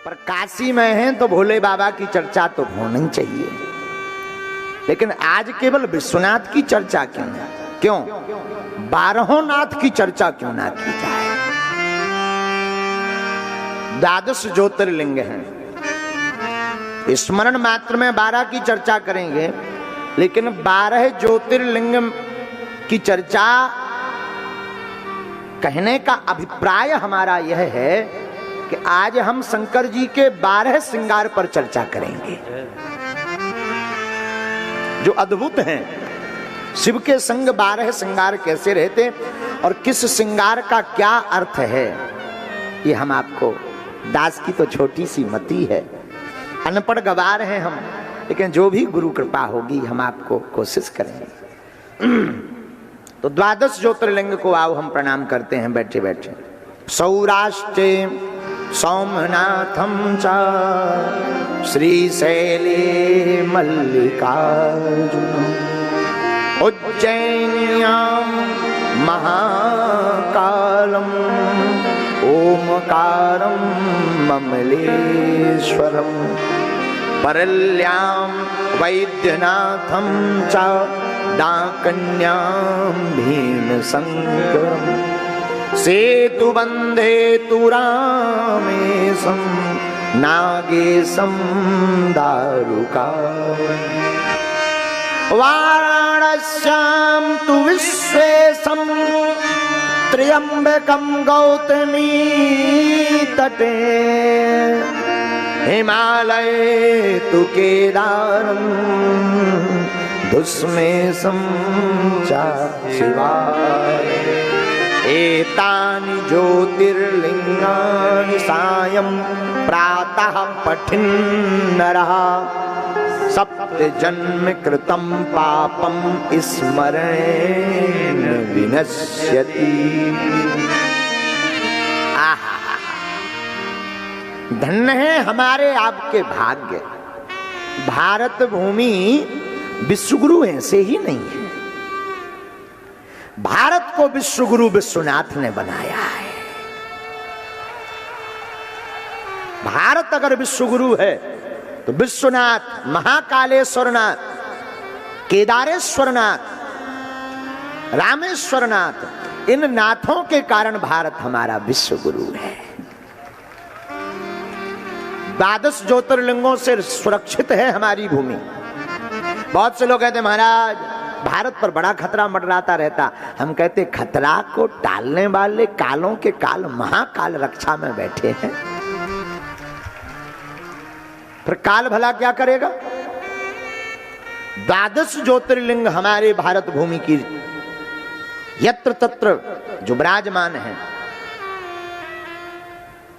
पर काशी में हैं तो भोले बाबा की चर्चा तो होनी चाहिए, लेकिन आज केवल विश्वनाथ की चर्चा क्यों ना, क्यों 12 नाथ की चर्चा क्यों ना की जाए। 12 ज्योतिर्लिंग हैं, स्मरण मात्र में 12 की चर्चा करेंगे, लेकिन 12 ज्योतिर्लिंग की चर्चा कहने का अभिप्राय हमारा यह है कि आज हम शंकर जी के 12 श्रृंगार पर चर्चा करेंगे जो अद्भुत हैं। शिव के संग 12 श्रृंगार कैसे रहते और किस श्रृंगार का क्या अर्थ है, ये हम आपको, दास की तो छोटी सी मति है, अनपढ़ गवार हैं हम, लेकिन जो भी गुरु कृपा होगी हम आपको कोशिश करेंगे। तो 12 ज्योतिर्लिंग को आओ हम प्रणाम करते हैं बैठे बैठे। सौराष्ट्रे सोमनाथम च श्रीशैले मल्लिकार्जुनम उज्जैन्यां महाकालम ओमकारं ममलेश्वरम परल्यां वैद्यनाथं च डाकन्यां भीमशंकरं सेतुबन्धे तु रामेशं नागेशं दारुकावनं वाराणस्यां तु विश्वेशं त्र्यंबकं गौतमी तटे हिमालये तु केदारं धुस्मेशं च शिवाय एतानि ज्योतिर्लिंगानि सायं प्रातः पठन् नरः सप्त जन्म कृतं पापं स्मरणेन विनश्यति। धन्य है हमारे आपके भाग्य, भारत भूमि विश्वगुरु ऐसे ही नहीं है, भारत को विश्वगुरु विश्वनाथ ने बनाया है। भारत अगर विश्वगुरु है तो विश्वनाथ, महाकालेश्वरनाथ, केदारेश्वरनाथ, रामेश्वरनाथ, इन नाथों के कारण भारत हमारा विश्वगुरु है। 12 ज्योतिर्लिंगों से सुरक्षित है हमारी भूमि। बहुत से लोग कहते महाराज भारत पर बड़ा खतरा मंडराता रहता, हम कहते खतरा को टालने वाले कालों के काल महाकाल रक्षा में बैठे हैं। फिर काल भला क्या करेगा। 12 ज्योतिर्लिंग हमारे भारत भूमि की यत्र तत्र जो विराजमान है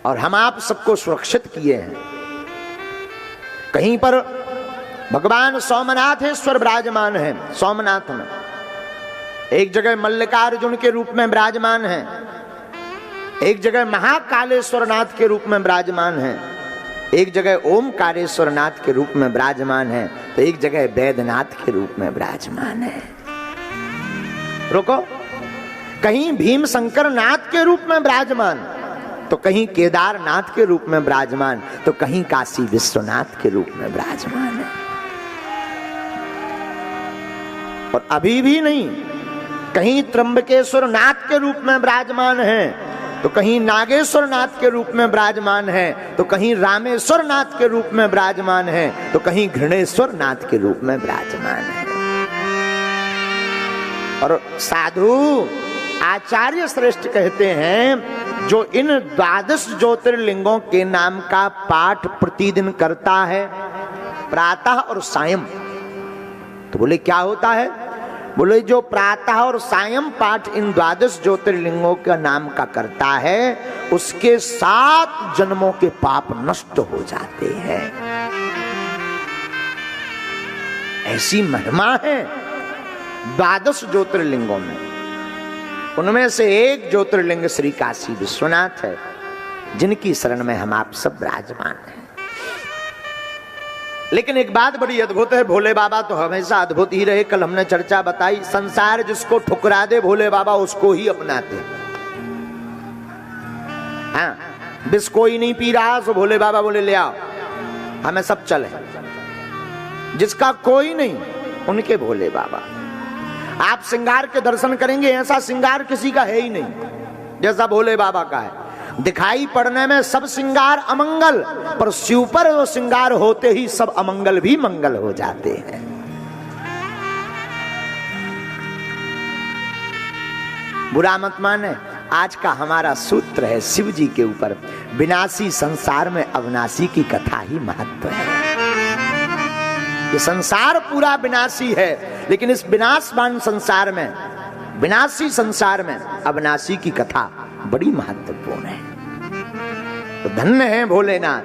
और हम आप सबको सुरक्षित किए हैं। कहीं पर भगवान सोमनाथेश्वर विराजमान है, सोमनाथ में एक जगह मल्लिकार्जुन के रूप में विराजमान है, एक जगह महाकालेश्वर नाथ के रूप में विराजमान है, एक जगह ओमकारेश्वर नाथ के रूप में विराजमान है, तो एक जगह वैद्यनाथ के रूप में विराजमान है। रुको, कहीं भीमशंकर नाथ के रूप में विराजमान, तो कहीं केदारनाथ के रूप में विराजमान, तो कहीं काशी विश्वनाथ के रूप में विराजमान है। और अभी भी नहीं, कहीं त्र्यंबकेश्वर नाथ के रूप में विराजमान है, तो कहीं नागेश्वर नाथ के रूप में विराजमान है, तो कहीं रामेश्वर नाथ के रूप में विराजमान है, तो कहीं घृणेश्वर नाथ के रूप में विराजमान है। और साधु आचार्य श्रेष्ठ कहते हैं जो इन 12 ज्योतिर्लिंगों के नाम का पाठ प्रतिदिन करता है प्रातः और सायं, तो बोले क्या होता है, बोले जो प्रातः और सायं पाठ इन 12 ज्योतिर्लिंगों का नाम का करता है उसके 7 जन्मों के पाप नष्ट हो जाते हैं। ऐसी महिमा है 12 ज्योतिर्लिंगों में। उनमें से एक ज्योतिर्लिंग श्री काशी विश्वनाथ है, जिनकी शरण में हम आप सब विराजमान हैं। लेकिन एक बात बड़ी अद्भुत है, भोले बाबा तो हमेशा अद्भुत ही रहे। कल हमने चर्चा बताई, संसार जिसको ठुकरा दे भोले बाबा उसको ही अपनाते। हाँ, विष कोई नहीं पी रहा, सो भोले बाबा बोले ले आओ, हमें सब चले। जिसका कोई नहीं, उनके भोले बाबा। आप श्रृंगार के दर्शन करेंगे, ऐसा श्रृंगार किसी का है ही नहीं जैसा भोले बाबा का है। दिखाई पड़ने में सब श्रृंगार अमंगल, पर शिव पर वो श्रृंगार होते ही सब अमंगल भी मंगल हो जाते हैं। बुरा मत माने, आज का हमारा सूत्र है शिव जी के ऊपर, विनाशी संसार में अविनाशी की कथा ही महत्व है। ये संसार पूरा विनाशी है, लेकिन इस विनाशवान संसार में, विनाशी संसार में अविनाशी की कथा बड़ी महत्वपूर्ण है। तो धन्य है भोलेनाथ,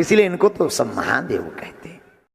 इसीलिए इनको तो सब महादेव कहते हैं।